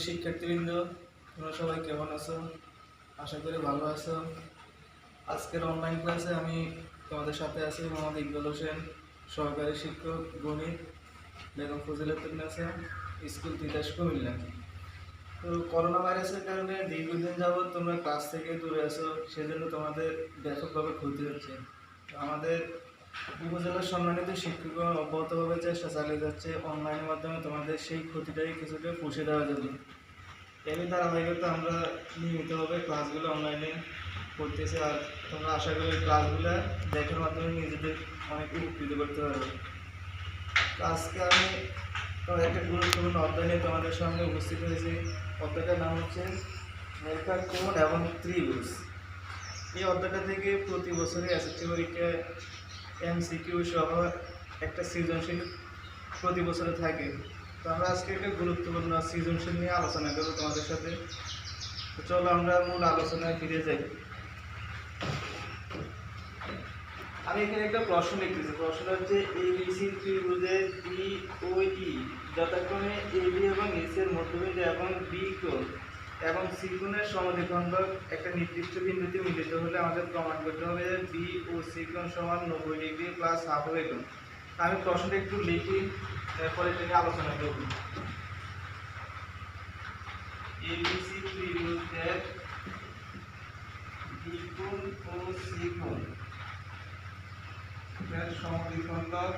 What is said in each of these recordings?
শিক্ষার্থীবৃন্দ, তোমরা সবাই কেমন আছো? আশা করি ভালো আছো। আজকের অনলাইন ক্লাসে আমি তোমাদের সাথে আছি মোহাম্মদ ইকবাল হোসেন, সহকারী শিক্ষক গণিত, বেগম ফজিলাতুন্নেছা, স্কুল তিতাস, কুমিল্লা। তো করোনা ভাইরাসের কারণে দীর্ঘদিন যাবৎ তোমরা ক্লাস থেকে দূরে আছো, সেজন্য তোমাদের ব্যাপকভাবে ক্ষতি হচ্ছে। তো আমাদের উপজেলার সম্মানিত শিক্ষকগণ অব্যাহতভাবে চেষ্টা চালিয়ে যাচ্ছে অনলাইনের মাধ্যমে তোমাদের সেই ক্ষতিটাই কিছুটা পুষে দেওয়ার জন্য। এরই ধারাবাহিকতা আমরা নিয়মিতভাবে ক্লাসগুলো অনলাইনে করতেছি, আর তোমরা আশা করি ক্লাসগুলো দেখার মাধ্যমে নিজেদের অনেক উপকৃত করতে পারবে। তো আজকে আমি একটা গুরুত্বপূর্ণ অধ্যায় নিয়ে তোমাদের সামনে উপস্থিত হয়েছি। অধ্যায়টার নাম হচ্ছে রেখার কোণ এবং ত্রিভুজ। এই অধ্যায়টা থেকে প্রতি বছরই এসএসসি পরীক্ষায় এমসিকিউ সহ একটা সৃজনশীল প্রতি বছরে থাকে। তো আমরা আজকে একটা গুরুত্বপূর্ণ সৃজনশীল নিয়ে আলোচনা করবো তোমাদের সাথে। তো চলো আমরা মূল আলোচনায় ফিরে যাই। আমি এখানে একটা প্রশ্ন লিখতেছি। প্রশ্ন হচ্ছে এবিসি ত্রিভুজের বি ও ই যথাক্রমে এবি এবং এসি এর মধ্যবিন্দু এবং বি কোণ এবং সি কোণের সমদ্বিখণ্ডক একটা নির্দিষ্ট বিন্দুতে মিলিত হলে আমাদের প্রমাণ করতে হবে যে বি ও সি কোণ সমান 90 ডিগ্রি প্লাস হাফ ওয়ে কোণ। আমি প্রশ্নটা একটু লিখি, তারপরে এটাকে আলোচনা করব। এবিসি ত্রিভুজের বি কোণ ও সি কোণ এর সমদ্বিখণ্ডক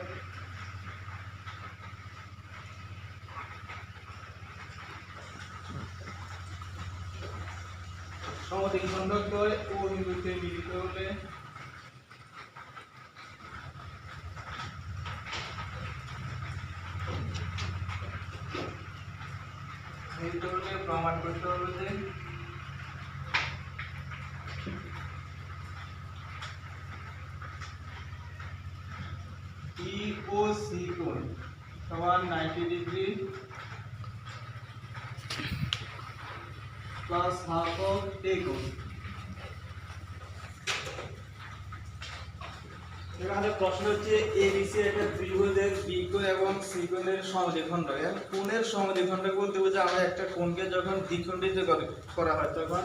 দ্বয় ও বিন্দুতে মিলিত হলে প্রমাণ করতে হবে যে ই ও সি কোণ সমান 90 ডিগ্রি প্লাস হাফ অফ এ কোণ। এখানে প্রশ্ন হচ্ছে এবিসি একটা ত্রিভুজের বি কোণ এবং সি কোণের সমদ্বিখণ্ডক। এখন কোণের সমদ্বিখণ্ডক বলতে বোঝায় আমরা একটা কোণকে যখন দ্বিখণ্ডিত করা হয় তখন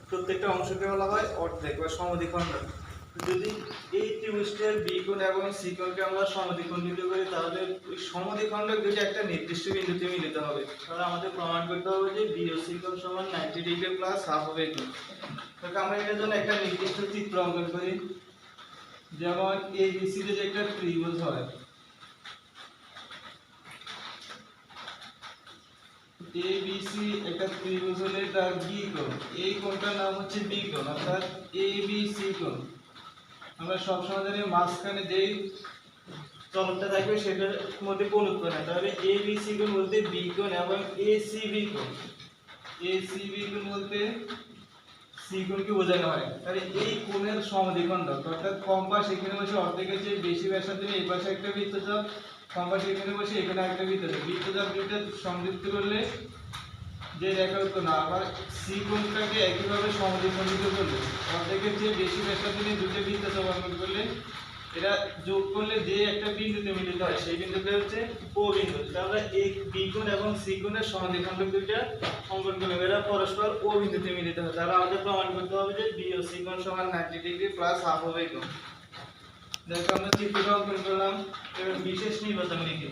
প্রত্যেকটা অংশকে বলা হয় অর্ধেক বা সমদ্বিখণ্ডক। যদি এই ত্রিভুজটার বি কোণ এবং সি কোণকে আমরা সমদ্বিখণ্ডিত করি তাহলে ওই সমদ্বিখণ্ডক দুটো একটা নির্দিষ্ট বিন্দুতে মিলিত হবে। তাহলে আমাদের প্রমাণ করতে হবে যে বি ও সি কোণ সমান 90 ডিগ্রি প্লাস হাফ হবে কোণ। তাহলে আমরা এটার জন্য একটা নির্দিষ্ট চিত্র অঙ্কন করি। যেমন এবিসি যে একটা ত্রিভুজ হয়, এবিসি একটা ত্রিভুজ হলে তার বি কোণ, এই কোণটার নাম হচ্ছে বি কোণ অর্থাৎ এবিসি কোণ। আমরা সবসময় জানি মাঝখানে যেই চলকটা থাকবে সেটার মধ্যে কোণ উৎপন্ন হয়, তাহলে এবিসি কোণ বলতে বি কোণ এবং এসিবি কোণ, এসিবি কোণ বলতে সি কোণকে বোঝানো হয়। তাহলে এই কোণের সমদ্বিখণ্ডক অর্থাৎ কম্পাস এখানে বসে অর্ধেকের চেয়ে বেশি ব্যাসার্ধ নিয়ে এই পাশে একটা বৃত্তচাপ, কম্পাস এখানে বসে এখানে একটা বৃত্তচাপ, বৃত্তচাপ দুইটা সংযুক্ত করলে যে রেখা উৎপন্ন হয়। আবার সি কোণটাকে একইভাবে সমদ্বিখণ্ডিত করলে অর্ধেকের চেয়ে বেশি ব্যাসার্ধ নিয়ে দুটো বৃত্তচাপ অঙ্কন করলে এটা যোগ করলে যে একটা বিন্দুতে মিলিত হয় সেই বিন্দুটা হচ্ছে ও বিন্দু। তাহলে এই বি কোণ এবং সি কোণের সমদ্বিখণ্ডক দুইটা অঙ্কন করলে এরা পরস্পর ও বিন্দুতে মিলিত হয়। তাহলে আমাদের প্রমাণ করতে হবে যে বি ও সি কোণ সমান 90 ডিগ্রি প্লাস হাফ হবে কোণ। দেখো আমরা চিত্রটা অঙ্কন করলাম। এবার বিশেষ নির্বাচন লিখি।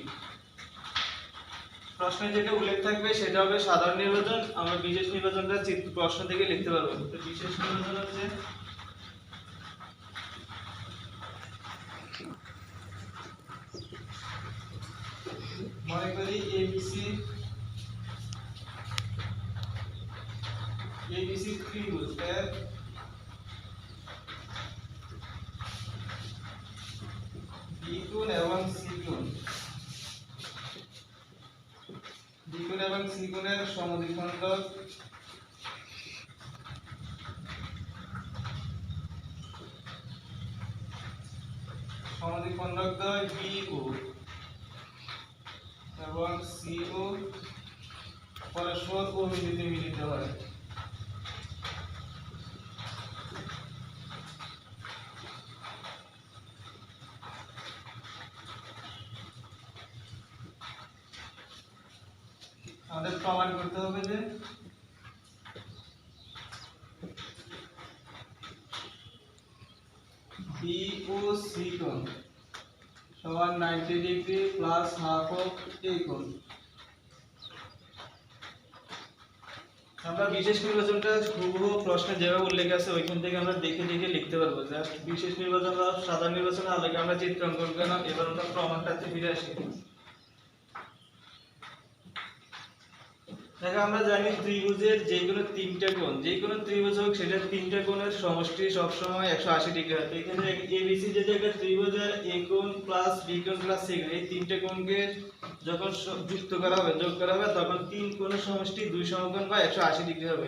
প্রশ্নে যেটা উল্লেখ থাকবে সেটা হবে সাধারণ নির্বাচন, আমরা বিশেষ নির্বাচনটা প্রশ্ন থেকে লিখতে পারবো। তো বিশেষ নির্বাচন হচ্ছে মনে করি এবিসি ত্রিভুজ এর বি কোণ এবং সি কোণ, বি কোণ এবং সি কোণের সমদ্বিখণ্ডক দ্বয় বি ও এবং সি ও পরস্পর ও বিন্দুতে মিলিত হয়। আমাদের প্রমাণ করতে হবে যে বিওসি কোণ সমান 90 ডিগ্রি প্লাস হাফ অফ এই কোণ। আমরা বিশেষ নির্বাচনটা হুবহু প্রশ্নে যেভাবে উল্লেখ আছে ওইখান থেকে আমরা দেখে দেখে লিখতে পারবো। জাস্ট বিশেষ নির্বাচন বা সাধারণ নির্বাচন আগে আমরা চিত্রাঙ্কন করলাম, এবার আমরা প্রমাণটাতে ফিরে আসি। দেখো আমরা জানি ত্রিভুজের যে কোনো তিনটা কোণ, যে কোনো ত্রিভুজ হোক সেটা তিনটা কোণের সমষ্টি সবসময় 180 ডিগ্রি হয়। এখানে এবিসি যেটা একটা ত্রিভুজ আর এ কোণ প্লাস বি কোণ প্লাস সি কোণ, এই তিনটা কোণকে যখন যুক্ত করা হবে, যোগ করা হবে, তখন তিন কোণের সমষ্টি দুই সমকোণ বা 180 ডিগ্রি হবে।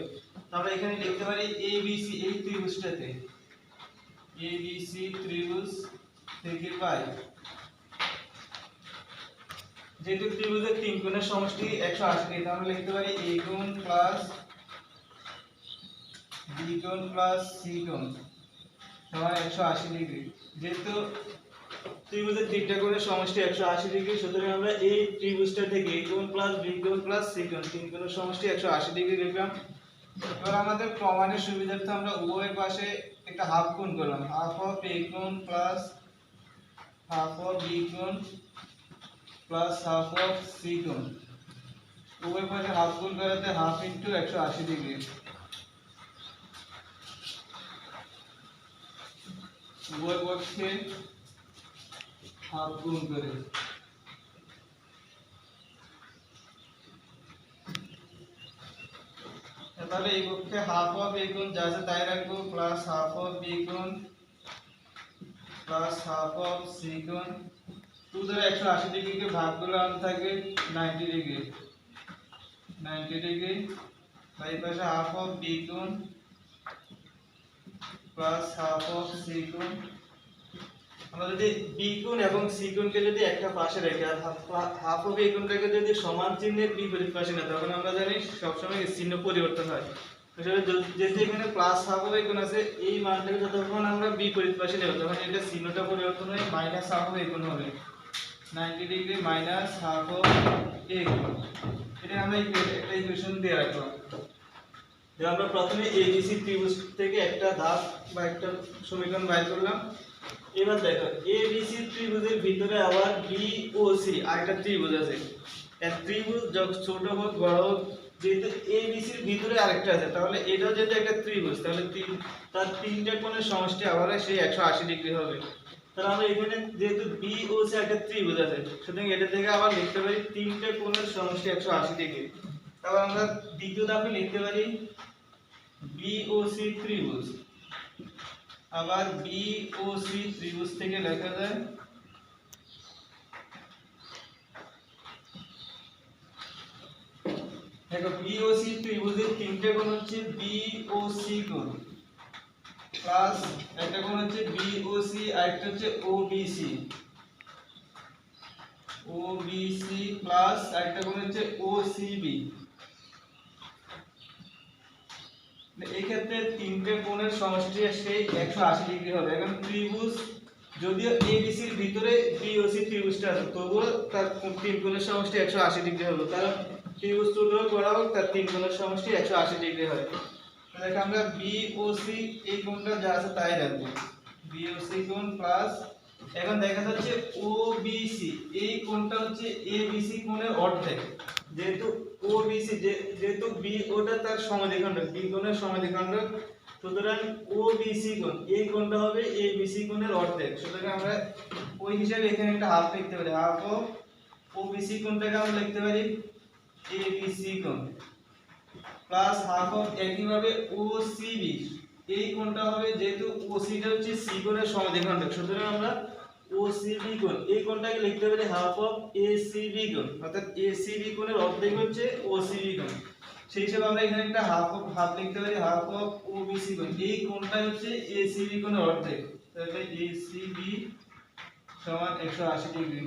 আমরা এখানে লিখতে পারি এবিসি, এই ত্রিভুজটাতে এবিসি ত্রিভুজ থেকে পাই, যেহেতু ত্রিভুজের তিন কোণের সমষ্টি 180 ডিগ্রি, আমরা লিখতে পারি এ কোণ প্লাস বি কোণ প্লাস সি কোণ সমান 180 ডিগ্রি। যেহেতু ত্রিভুজের তিনটা কোণের সমষ্টি 180 ডিগ্রি, সুতরাং আমরা এই ত্রিভুজটা থেকে এ কোণ প্লাস বি কোণ প্লাস সি কোণ তিন কোণের সমষ্টি 180 ডিগ্রি লিখলাম। এবার আমাদের প্রমাণের সুবিধার্থে আমরা উভয় পাশে একটা হাফ গুণ করলাম, হাফ অফ এ কোণ প্লাস হাফ অফ বি কোণ প্লাস হাফ অফ সি কোণ। উভয় পাশে হাফ গুণ করাতে হাফ ইন্টু 180 ডিগ্রি, উভয় পক্ষে হাফ গুণ করে তাহলে এই পক্ষে হাফ অফ এ কোণ যা আছে তাই রাখবো, প্লাস হাফ অফ বি কোণ প্লাস হাফ অফ সি কোণ। 2 দ্বারা 180 ডিগ্রিকে ভাগ করলে আমাদের থাকবে 90 ডিগ্রি, 90 ডিগ্রি বাই পাশে হাফ অফ বি কোণ প্লাস হাফ অফ সি কোণ। আমরা যদি বি কোণ এবং সি কোণকে যদি একটা পাশে রেখে আর হাফ অফ এই কোণটাকে যদি সমান চিহ্নের বিপরীত পাশে না, তখন আমরা জানি সবসময় চিহ্ন পরিবর্তন হয়। যেহেতু এখানে প্লাস হাফ অফ এই কোণ আছে, এই মানটাকে যতক্ষণ আমরা বিপরীত পাশে নেব তখন এটা চিহ্নটা পরিবর্তন হয়ে মাইনাস হাফ অফ এই কোণ হবে, 90 ডিগ্রি মাইনাস হাফ অফ এই কোণ। এটা আমরা একটা ইকুয়েশন দিয়ে রাখলাম। আমরা প্রথমে এবিসি ত্রিভুজ থেকে একটা ধাপ বা একটা সমীকরণ বাইর করলাম। এবার দেখো এবিসি ত্রিভুজের ভিতরে আবার বিওসি আরেকটা ত্রিভুজ আছে। এক ত্রিভুজ যত ছোট হোক বড় হোক, যেহেতু এবিসির ভিতরে আরেকটা আছে, তাহলে এটাও যেহেতু একটা ত্রিভুজ, তাহলে তার তিনটা কোণের সমষ্টি আবার সেই 180 ডিগ্রি হবে। তাহলে আমরা এখানে যেহেতু বিওসি একটা ত্রিভুজ আছে, সুতরাং এটা থেকে আবার লিখতে পারি তিনটা কোণের সমষ্টি 180 ডিগ্রি। তারপর আমরা দ্বিতীয় ধাপে লিখতে পারি বিওসি ত্রিভুজ, আবার বিওসি ত্রিভুজ থেকে লেখা যায় দেখো বিওসি ত্রিভুজের তিনটে কোণ হচ্ছে বিওসি কোণ প্লাস একটা কোণ হচ্ছে বিওসি আর একটা হচ্ছে ওবিসি, ওবিসি প্লাস একটা কোণ হচ্ছে ওসিবি। এই ক্ষেত্রে তিনটে কোণের সমষ্টি সেই 180 ডিগ্রি হবে। এখন ত্রিভুজ যদিও এবিসির ভিতরে বিওসি ত্রিভুজটা আছে, তবুও তার তিন কোণের সমষ্টি 180 ডিগ্রি হবে, কারণ ত্রিভুজ ছোট হোক বড় হোক তার তিন কোণের সমষ্টি 180 ডিগ্রি হয়। দেখো আমরা বিওসি এই কোণটা যা আছে তাই রাখবো, বিওসি কোণ প্লাস এখন দেখা যাচ্ছে ওবিসি এই কোণটা হচ্ছে এবিসি কোণের অর্ধেক। যেহেতু ওবিসি যেহেতু বি ওটা তার সমদ্বিখণ্ডক, বি কোণের সমদ্বিখণ্ডক, সুতরাং ওবিসি কোণ এই কোণটা হবে এবিসি কোণের অর্ধেক। সুতরাং আমরা ওই হিসাবে এখানে একটা হাফ লিখতে পারি, হাফ অফ ওবিসি কোণটাকে আমরা লিখতে পারি এবিসি কোণ প্লাস হাফ অফ একইভাবে ওসিবি এই কোণটা হবে, যেহেতু ওসিটা হচ্ছে সি কোণের সমদ্বিখণ্ডক, সুতরাং আমরা ওসিবি কোণ এই কোণটাকে লিখতে পারি হাফ অফ এসিবি কোণ, অর্থাৎ এসিবি কোণের অর্ধেক হচ্ছে ওসিবি কোণ। সেই হিসাবে আমরা এখানে একটা হাফ লিখতে পারি হাফ অফ ওবিসি কোণ, এই কোণটা হচ্ছে এসিবি কোণের অর্ধেক, তাহলে এসিবি সমান 180 ডিগ্রি।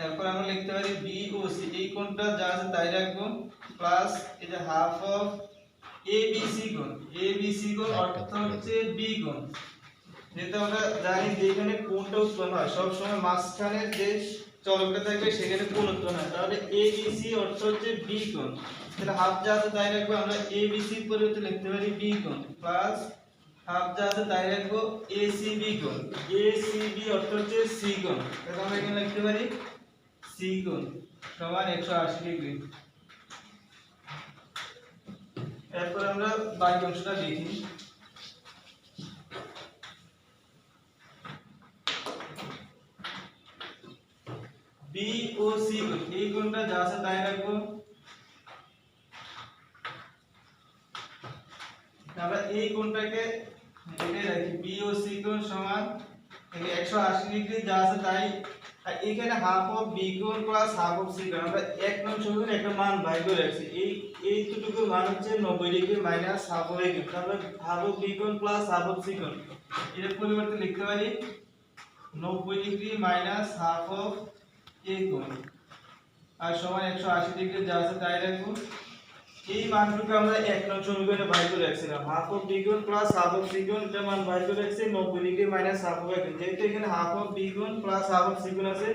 এরপর আমরা লিখতে পারি বিওসি এই কোণটা যা আছে তাই রাখবো, প্লাস এই যে হাফ অফ এবিসি কোণ, এবিসি কোণ অর্থ হচ্ছে বি কোণ। যেহেতু আমরা জানি যেখানে কোণটা উৎপন্ন হয় সব সময় মাঝখানে যে চলকটা থাকবে সেখানে কোণ উৎপন্ন হয়, তাহলে এবিসি অর্থ হচ্ছে বি কোণ। তাহলে হাফ যা আছে তাই রাখবো, আমরা এবিসি এর পরিবর্তে লিখতে পারি বি কোণ প্লাস হাফ যা আছে তাই রাখবো এসিবি কোণ। এসিবি অর্থ হচ্ছে সি কোণ, তাহলে আমরা এখানে লিখতে পারি সি কোণ সমান 180 ডিগ্রি। এরপর আমরা বাকি অংশটা লিখি। বি ও সি কোণ, এই কোণটা যা আছে তাই রাখবো। আমরা এই কোণটাকে এটাই রাখি, বি ও সি কোণ সমান 180 ডিগ্রি যা আছে তাই। আর এখানে হাফ অফ বি কোণ প্লাস হাফ অফ সি কোণ, আমরা এক নং সমীকরণে একটা মান বাই করে রাখছি। এইটুকুর মান হচ্ছে 90 ডিগ্রি মাইনাস হাফ অফ এ কোণ, তাহলে হাফ অফ বি কোণ প্লাস হাফ অফ সি কোণ এর পরিবর্তে লিখতে পারি 90 ডিগ্রি মাইনাস হাফ অফ এ কোণ আর সমান 180 ডিগ্রি যা আছে তাই রাখবো। এই মানটুকু আমরা এক নং সমীকরণে বাই করে রাখছিলাম, হাফ অফ বি কোণ প্লাস হাফ অফ সি কোণ এর মান বাই করে রাখছি 90 ডিগ্রি মাইনাস হাফ অফ এ কোণ। যেহেতু এখানে হাফ অফ বি কোণ প্লাস হাফ অফ সি কোণ আছে,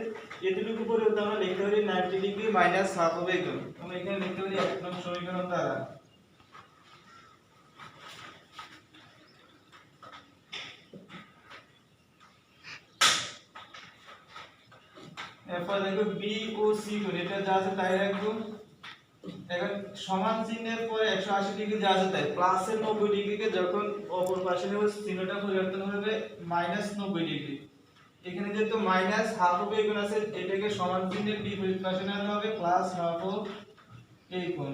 এতটুকু পরিবর্তে আমরা লিখতে পারি 90 ডিগ্রি মাইনাস হাফ অফ এ কোণ। আমরা এখানে লিখতে পারি এক নং সমীকরণ দ্বারা। এরপর দেখো বি ও সি কোণ, এটা যা আছে তাই রাখবো। এখন সমান চিহ্নের পরে 180 ডিগ্রি যা আছে তাই, প্লাস এর 90 ডিগ্রিকে যখন অপর পাশে নেব চিহ্নটা পরিবর্তন হবে মাইনাস 90 ডিগ্রি। এখানে যেহেতু মাইনাস হাফ অফ এই কোণ আছে, এটাকে সমান চিহ্নের বিপরীত পাশে নেওয়া হবে প্লাস হাফ অফ এই কোণ।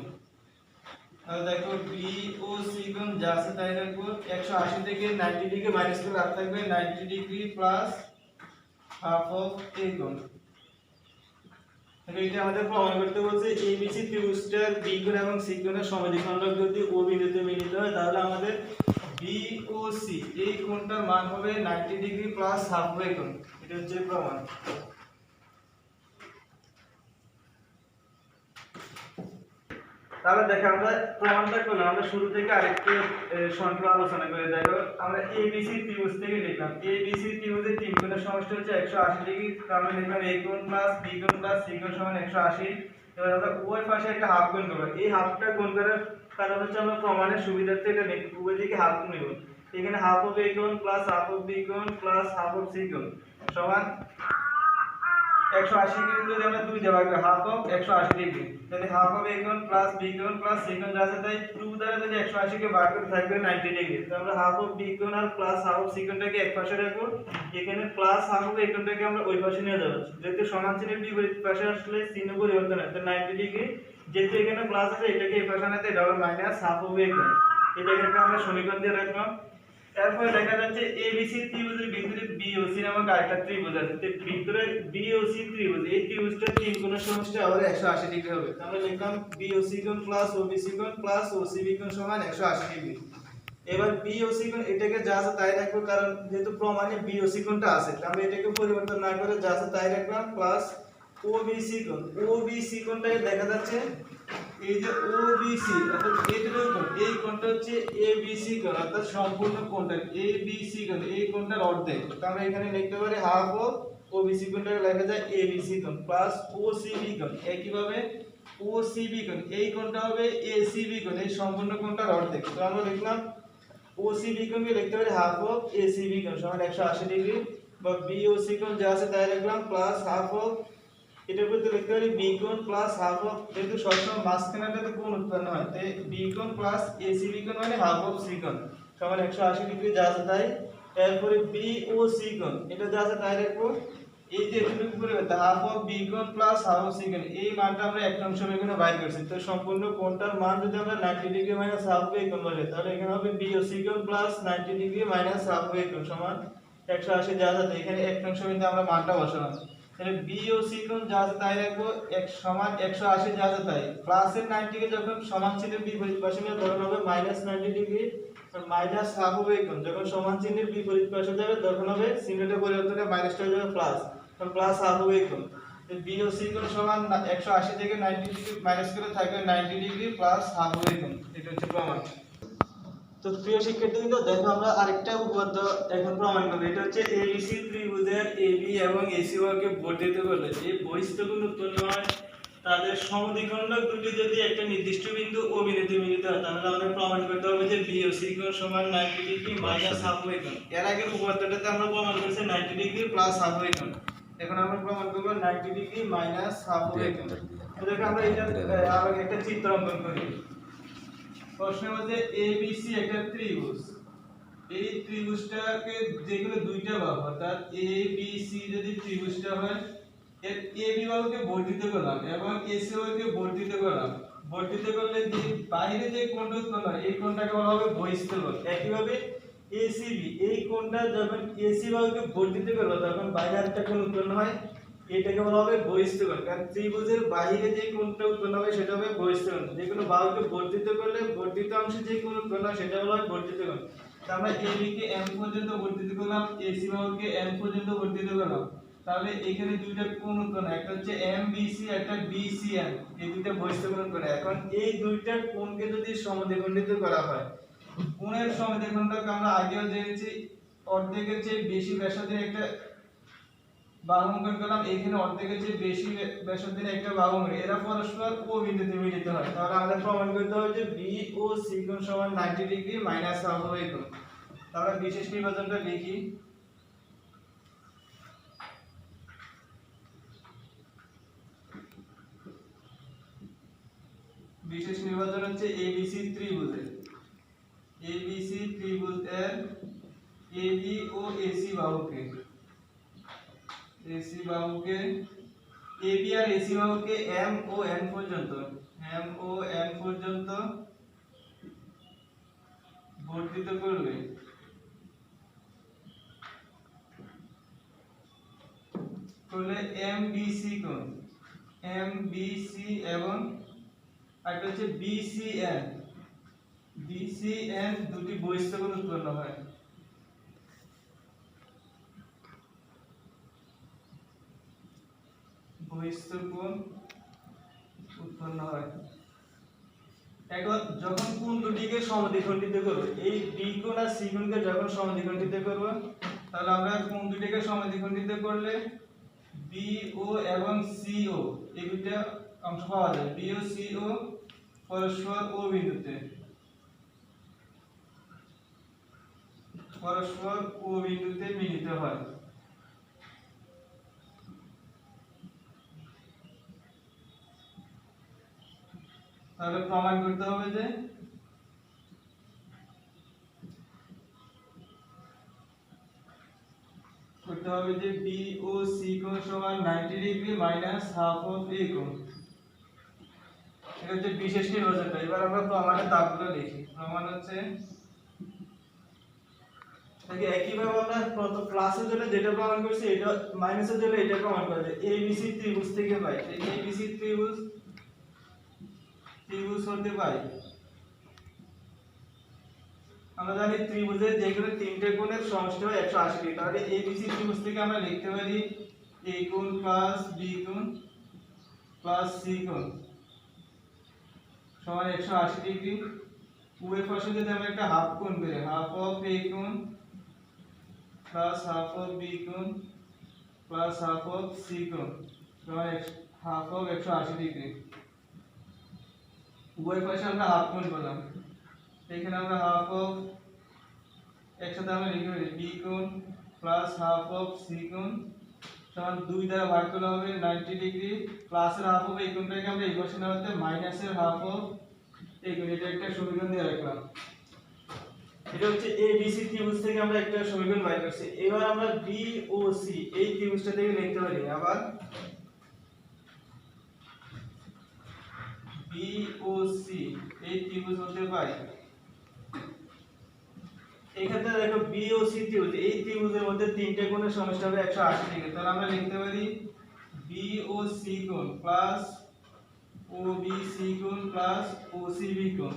তাহলে দেখো বি ও সি কোণ যা আছে তাই রাখবো। 180 থেকে 90 ডিগ্রি মাইনাস করে আর থাকবে 90 ডিগ্রি প্লাস হাফ অফ এই কোণ। এটা আমাদের প্রমাণ করতে বলছে এবিসি ত্রিভুজটার বি কোণ এবং সি কোণের সমদ্বিখণ্ডক যদি ও বিন্দুতে মিলিত হয়, তাহলে আমাদের বি ও সি এই কোণটার মান হবে 90 ডিগ্রি প্লাস হাফ অফ কোণ। এটা হচ্ছে প্রমাণ। তাহলে দেখো আমরা প্রমাণটা করলাম, আমরা শুরু থেকে আরেকটু সংক্ষেপে আলোচনা করে দেখো। আমরা এবিসি ত্রিভুজ থেকে লিখলাম, এবিসি ত্রিভুজের তিন কোণের সমষ্টি হচ্ছে 180 ডিগ্রি, আমরা লিখলাম এ কোণ প্লাস বি কোণ প্লাস সি কোণ সমান 180। এবার আমরা উভয় পাশে একটা হাফ কোণ করব, এই হাফটা কোণ করার কারণ হচ্ছে আমরা প্রমাণের সুবিধার্থে এটা উভয় দিকে হাফ কোণ নেব। এখানে হাফ অফ এ কোণ প্লাস হাফ অফ বি কোণ প্লাস হাফ অফ সি কোণ সমান 180 ডিগ্রি যদি আমরা 2 দিয়ে ভাগ করি হাফ অফ 180 ডিগ্রি, তাহলে হাফ অফ a কোণ প্লাস b কোণ প্লাস c কোণ যা আছে তাই 2 দ্বারা যদি 180 কে ভাগ করে থাকবে 90 ডিগ্রি। তো আমরা হাফ অফ b কোণ আর প্লাস হাফ অফ c কোণটাকে এক পাশে রাখবো, এখানে প্লাস হাফ অফ a কোণটাকে আমরা ওই পাশে নিয়ে যাব। যেহেতু সমান চিহ্নের বিপরীত পাশে আসলে চিহ্ন পরিবর্তন হয়, তো 90 ডিগ্রি যেহেতু এখানে প্লাস আছে এটাকে এই পাশে আনতে এটা হবে মাইনাস হাফ অফ a কোণ। এটাকে আমরা সমীকরণ দিয়ে রাখলাম। এরপরে দেখা যাচ্ছে এবিসি ত্রিভুজের ভিতরে বিওসি নামক আরেকটা ত্রিভুজ আছে, তো ভিতরে বিওসি ত্রিভুজ এই ত্রিভুজটার তিন কোণের সমষ্টি আবার 180 ডিগ্রি হবে। আমরা লিখলাম বিওসি কোণ প্লাস ওবিসি কোণ প্লাস ওসিবি কোণ সমান 180 ডিগ্রি। এবার বিওসি কোণ এটাকে যা আছে তাই রাখবো, কারণ যেহেতু প্রমাণে বিওসি কোণটা আছে, আমরা এটাকে পরিবর্তন না করে যা আছে তাই রাখলাম প্লাস ওবিসি কোণ। ওবিসি কোণটাকে দেখা যাচ্ছে এই যে ওবিসি অর্থাৎ এইটুকু কোণ, এই কোণটা হচ্ছে এবিসি কোণ অর্থাৎ সম্পূর্ণ কোণটা এবিসি কোণ, এই কোণটার অর্ধেক। তো আমরা এখানে লিখতে পারি হাফ অফ ওবিসি কোণটাকে লেখা যায় এবিসি কোণ প্লাস ওসিবি কোণ। একইভাবে ওসিবি কোণ এই কোণটা হবে এসিবি কোণ, এই সম্পূর্ণ কোণটার অর্ধেক। তো আমরা লিখলাম ওসিবি কোণকে লিখতে পারি হাফ অফ এসিবি কোণ সমান 180 ডিগ্রি, বা বিওসি কোণ যা আছে তাই লিখলাম প্লাস হাফ অফ এটার উপরে লিখতে পারি বি কোণ প্লাস হাফ অফ, যেহেতু সবসময় মাঝখানেটাতে কোণ উৎপন্ন হয় তাই বি কোণ প্লাস এসিবি কোণ মানে হাফ অফ সি কোণ সমান 180 ডিগ্রি যা আছে তাই। এরপরে বি ও সি কোণ এটা যা আছে তাই রাখবো। এই যে এটুকু করে হাফ অফ বি কোণ প্লাস হাফ অফ সি কোণ এই মানটা আমরা এক নং সমীকরণে বাইর করছি। তো সম্পূর্ণ কোণটার মান যদি আমরা 90 ডিগ্রি মাইনাস হাফ অফ এই কোণ বলে, তাহলে এখানে হবে বি ও সি কোণ plus 90 degree minus half of এই কোণ সমান 180 যা আছে। এখানে এক নং সমীকরণে আমরা মানটা বসালাম, তাহলে বি ও সি কোণ যা আছে তাই রাখবো এক সমান 180 যা আছে তাই। প্লাস এর 90 কে যখন সমান চিহ্নের বিপরীত পাশে নিয়ে তখন হবে মাইনাস 90 ডিগ্রি আর মাইনাস হাফ অফ এই কোণ, যখন সমান চিহ্নের বিপরীত পাশে যাবে তখন হবে চিহ্নটা পরিবর্তন করে মাইনাসটা হয়ে যাবে প্লাস, তখন প্লাস হাফ অফ এই কোণ। বি ও সি কোণ সমান 180 থেকে 90 ডিগ্রি মাইনাস করে থাকবে 90 ডিগ্রি প্লাস হাফ অফ এই কোণ। এটা হচ্ছে প্রমাণ। তো তো প্রিয় শিক্ষার্থীবৃন্দ, দেখো আমরা আরেকটা উপপাদ্য এখন প্রমাণ করব। এটা হচ্ছে এবিসি ত্রিভুজের এবি এবং এসি বাহুকে বর্ধিত করলে যে বহিস্থ কোণ উৎপন্ন হয় তাদের সমদ্বিখণ্ডক দুটি যদি একটা নির্দিষ্ট বিন্দু ও বিন্দুতে মিলিত হয়, তাহলে আমাদের প্রমাণ করতে হবে যে বি ও সি কোণ সমান 90 ডিগ্রি মাইনাস হাফ ওয়ে কোণ। এর আগের উপপাদ্যটাতে আমরা প্রমাণ করেছি 90 ডিগ্রি প্লাস হাফ ওয়ে কোণ। এখন আমরা প্রমাণ করব 90 ডিগ্রি মাইনাস হাফ ওয়ে কোণ। তো দেখো আমরা এটা আবার একটা চিত্র অঙ্কন করি। প্রশ্নের মধ্যে এবিসি একটা ত্রিভুজ, এই ত্রিভুজটাকে যেগুলো দুইটা বাহু অর্থাৎ এবিসি যদি ত্রিভুজটা হয়, এর এবি বাহুকে বর্ধিত করলাম এবং এসি বাহুকে বর্ধিত করলাম। বর্ধিত করলে যে বাইরে যে কোণটা উৎপন্ন হয় এই কোণটাকে বলা হবে বহিস্থ কোণ। একইভাবে এসিবি, এই কোণটা যখন এসি বাহুকে বর্ধিত করব তখন বাইরে একটা কোণ উৎপন্ন হয়, এটাকে বলা হবে বহিস্থ কোণ। কারণ ত্রিভুজের বাইরে যে কোণটা উৎপন্ন হবে সেটা হবে বহিস্থ কোণ। যেগুলো বাহুকে বর্ধিত করলে বর্ধিত অংশে যে কোণ উৎপন্ন হয় সেটা বলা হয় বর্ধিত কোণ। তো আমরা এবি কে m পর্যন্ত বর্ধিত করলাম, এসি বাহুকে n পর্যন্ত বর্ধিত করলাম, তাহলে এখানে দুইটা কোণ উৎপন্ন হয়, একটা হচ্ছে MBC একটা BCN, এই দুইটা বহিস্থ কোণ উৎপন্ন হয়। এখন এই দুইটা কোণকে যদি সমদ্বিখণ্ডিত করা হয়, কোণের সমদ্বিখণ্ডক আমরা আগেও জেনেছি, অর্ধেকের চেয়ে বেশি ব্যাসার্ধের একটা বাহু অঙ্কন করলাম, এখানে অর্ধেকের চেয়ে বেশি ব্যাসার্ধের একটা বাহু অঙ্কন, এরা পরস্পর ও বিন্দুতে মিলিত হয়। তাহলে আমাদের প্রমাণ করতে হবে যে বি ও সি কোণ সমান 90 ডিগ্রি মাইনাস হাফ ওয়ে কোণ। তাহলে বিশেষ নির্বাচনটা লিখি। বিশেষ নির্বাচন হচ্ছে এবিসি ত্রিভুজের, এবিসি ত্রিভুজের এবি ও এসি বাহুকে, এসি বাহুকে এবি আর এসি বাহুকে এম ও এন পর্যন্ত, এম ও এন পর্যন্ত বর্ধিত করলে এম বিসি কোণ, এম বিসি এবং একটা হচ্ছে বিসিএন, বিসিএন দুটি বহিস্থ কোণ উৎপন্ন হয়। বহিস্থ কোণ উৎপন্ন হয়। এখন যখন কোণ দুটিকে সমদ্বিখণ্ডিত করব, এই বি কোণ আর সি কোণকে যখন সমদ্বিখণ্ডিত করব, তাহলে আমরা কোণ দুটিকে সমদ্বিখণ্ডিত করলে বিও এবং সিও এই দুইটা অংশ পাওয়া যায়। বিও সিও পরস্পর ও বিন্দুতে, পরস্পর ও বিন্দুতে মিলিত হয়। তাহলে প্রমাণ করতে হবে যে বি ও সি কোণ সমান 90 ডিগ্রি মাইনাস হাফ অফ এ কোণ। এটা হচ্ছে বিশেষ নির্বাচনটা। এবার আমরা প্রমাণের দাগগুলো লিখি। প্রমাণ হচ্ছে একইভাবে আমরা প্রথম ক্লাসের জন্য যেটা প্রমাণ করছি এটা মাইনাসের জন্য এটা প্রমাণ করা যায়। এবিসি ত্রিভুজ থেকে পাই, এবিসি ত্রিভুজ হতে পাই, আমরা জানি ত্রিভুজের যে কোনো তিনটে কোণের সমষ্টি হয় 180 ডিগ্রি। তাহলে এবিসি ত্রিভুজ থেকে আমরা লিখতে পারি এ কোণ প্লাস বি কোণ প্লাস সি কোণ সমান 180 ডিগ্রি। উভয় পাশে যদি আমরা একটা হাফ কোণ করি, হাফ অফ এ কোণ প্লাস হাফ অফ বি কোণ প্লাস হাফ অফ সি কোণ সমান হাফ অফ 180 ডিগ্রি। উভয় পাশে আমরা হাফ কোণ পেলাম, এখানে আমরা হাফ অফ একসাথে আমরা লিখে ফেলি বি কোণ প্লাস হাফ অফ সি কোণ সমান 2 দ্বারা ভাগ করলে হবে 90 ডিগ্রি, প্লাসের হাফ অফ এই কোণটাকে আমরা এই পাশে নামাতে মাইনাসের হাফ অফ এই কোণ। এটা একটা সমীকরণ দিয়ে রাখলাম। এটা হচ্ছে এ বি সি ত্রিভুজ থেকে আমরা একটা সমীকরণ বের করছি। এবার আমরা বি ও সি এই ত্রিভুজটা থেকে লিখতে পারি আবার বি ও সি এই ত্রিভুজ হতে পাই। এখানে দেখো বি ও সি ত্রিভুজ, এই ত্রিভুজের মধ্যে তিনটে কোণের সমষ্টি হবে 180 ডিগ্রি। তাহলে আমরা লিখতে পারি বি ও সি কোণ প্লাস ও বি সি কোণ প্লাস ও সি বি কোণ,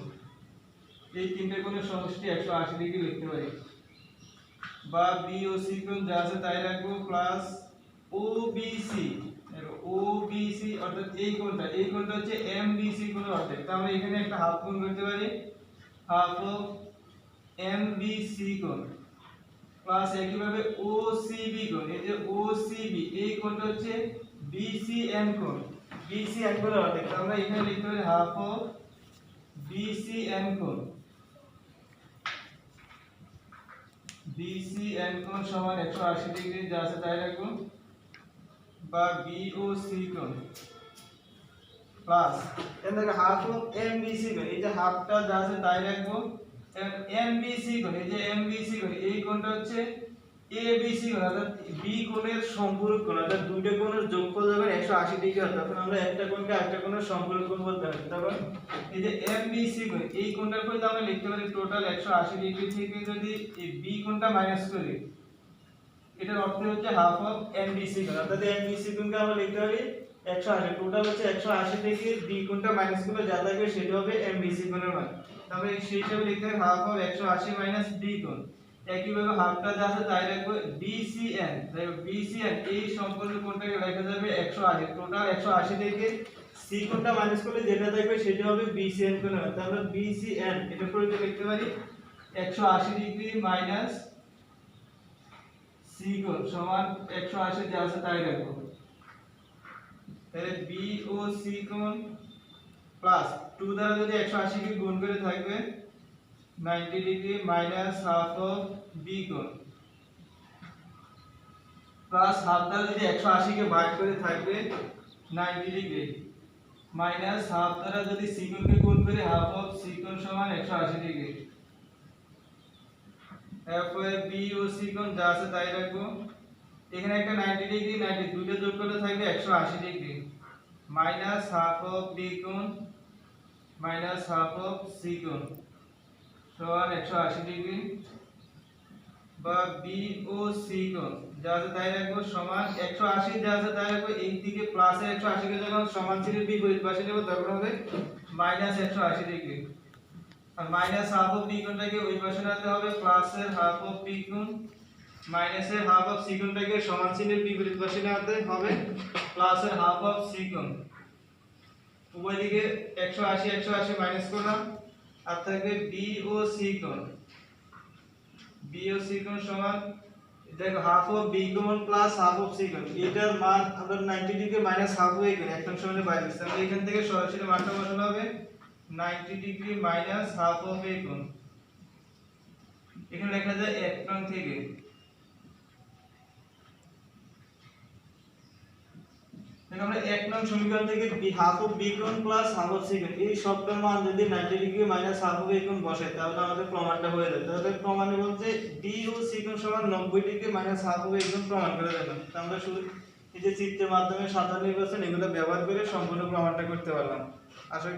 এই তিনটে কোণের সমষ্টি 180 ডিগ্রি লিখতে পারি। বা বি ও সি কোণ যা আছে তাই রাখবো প্লাস ও বি সি, ও বি সি অর্থাৎ এই কোণটা হচ্ছে এম বি সি কোণের অর্ধেক। তো আমরা এখানে একটা হাফ কোণ করতে পারি, হাফ অফ এমবিসি কোণ প্লাস একইভাবে ওসিবি কোণ, এই যে ওসিবি এই কোণটা হচ্ছে বিসিএন কোণ। বিসিএন কোণ অর্ধেক, তো আমরা এখানে লিখতে পারি হাফ অফ বিসিএন কোণ। বিসিএন কোণ সমান 180 ডিগ্রি, যা আছে তাই রাখবো, বা বিওসি কোণ প্লাস এখানে হাফ অফ এমবিসি কোণ, এই যে হাফটা যা আছে তাই রাখবো, এমবিসি কোণ, এই যে এমবিসি কোণ এই কোণটা হচ্ছে এবিসি কোণ, অর্থাৎ বি কোণের সম্পূরক কোণ, অর্থাৎ দুইটা কোণের যোগফল যখন 180 ডিগ্রি হয় তখন আমরা একটা কোণকে আরেকটা কোণের সম্পূরক কোণ বলতে পারি। তখন এই যে এমবিসি কোণ এই কোণটার পরিধি আমরা লিখতে পারি টোটাল 180 ডিগ্রি থেকে যদি এই বি কোণটা মাইনাস করি, এটার অর্থ হচ্ছে হাফ অফ এমবিসি কোণ, অর্থাৎ এমবিসি কোণকে আমরা লিখতে পারি 180, টোটাল হচ্ছে 180 থেকে বি কোণটা মাইনাস করলে যা থাকবে সেটা হবে এমবিসি কোণের মান। তবে সেই হিসাবে লিখতে হবে হাফ অফ 180 মাইনাস বি কোণ। একইভাবে হাফটা যা আছে তাই রাখবো, বিসিএন, তাই বিসিএন এই সম্পূর্ণ কোণটাকে লেখা যাবে 180, টোটাল 180 থেকে সি কোণটা মাইনাস করলে যেটা থাকবে সেটা হবে বিসিএন কোণ। তাহলে বিসিএন এটা পরিধি লিখতে পারি 180 ডিগ্রি মাইনাস সি কোণ সমান 180, যা আছে তাই রাখবো। তাহলে বিওসি কোণ প্লাস 2 দ্বারা যদি 180 কে গুণ করে থাকবে 90 degree minus half of B কোণ প্লাস হাফ দ্বারা যদি 180 কে ভাগ করে থাকবে 90 ডিগ্রি মাইনাস হাফ দ্বারা যদি সি কোণকে গুণ করে হাফ অফ সি কোণ সমান 180 ডিগ্রি। এরপরে বিওসি কোণ যা আছে তাই রাখবো, এখানে একটা 90 ডিগ্রি 90 দুইটা যোগ করলে থাকবে 180 degree minus half of B কোণ মাইনাস হাফ অফ সি কোণ সমান 180 ডিগ্রি, বা বিওসি কোণ যা আছে তাই রাখবো সমান 180, যা আছে তাই রাখবো, এই দিকে প্লাস 180 কে যখন সমান চিহ্নের বিপরীত পাশে নেব তখন হবে মাইনাস 180 ডিগ্রি, আর মাইনাস হাফ অফ বি কোণটাকে ওই পাশে নিতে হবে, প্লাসের হাফ অফ বি কোণ মাইনাসের হাফ অফ সি কোণটাকে সমান চিহ্নের বিপরীত পাশে নিতে হবে, প্লাসের হাফ অফ সি কোণ। উভয় দিকে 180 180 মাইনাস করলাম, আর থাকবে বিওসি কোণ। বিওসি কোণ সমান দেখো হাফ অফ বি কোণ প্লাস হাফ অফ সি কোণ, এটার মান আমরা 90 ডিগ্রি মাইনাস হাফ হয়ে গেল এক অংশ মানে বাইরে দিচ্ছি, আমরা এখান থেকে সরাসরি মানটা বসানো হবে 90 ডিগ্রি মাইনাস হাফ অফ এ কোণ, এখানে লেখা যায় 1 নং থেকে। দেখো আমরা 1 নং সমীকরণ থেকে হাফ অফ বি কোণ প্লাস হাফ অফ সি কোণ এই সবটার মান যদি 90 ডিগ্রি মাইনাস হাফ অফ এ কোণ বসাই তাহলে আমাদের প্রমাণটা হয়ে যাবে। তাহলে প্রমাণে বলতে বি ও সি কোণ সমান 90 ডিগ্রি মাইনাস হাফ অফ এ কোণ প্রমাণ করে দেব। তো আমরা শুধু এই যে চিত্রের মাধ্যমে সাধারণ নির্বাচন এগুলো ব্যবহার করে সম্পূর্ণ প্রমাণটা করতে পারলাম। আশা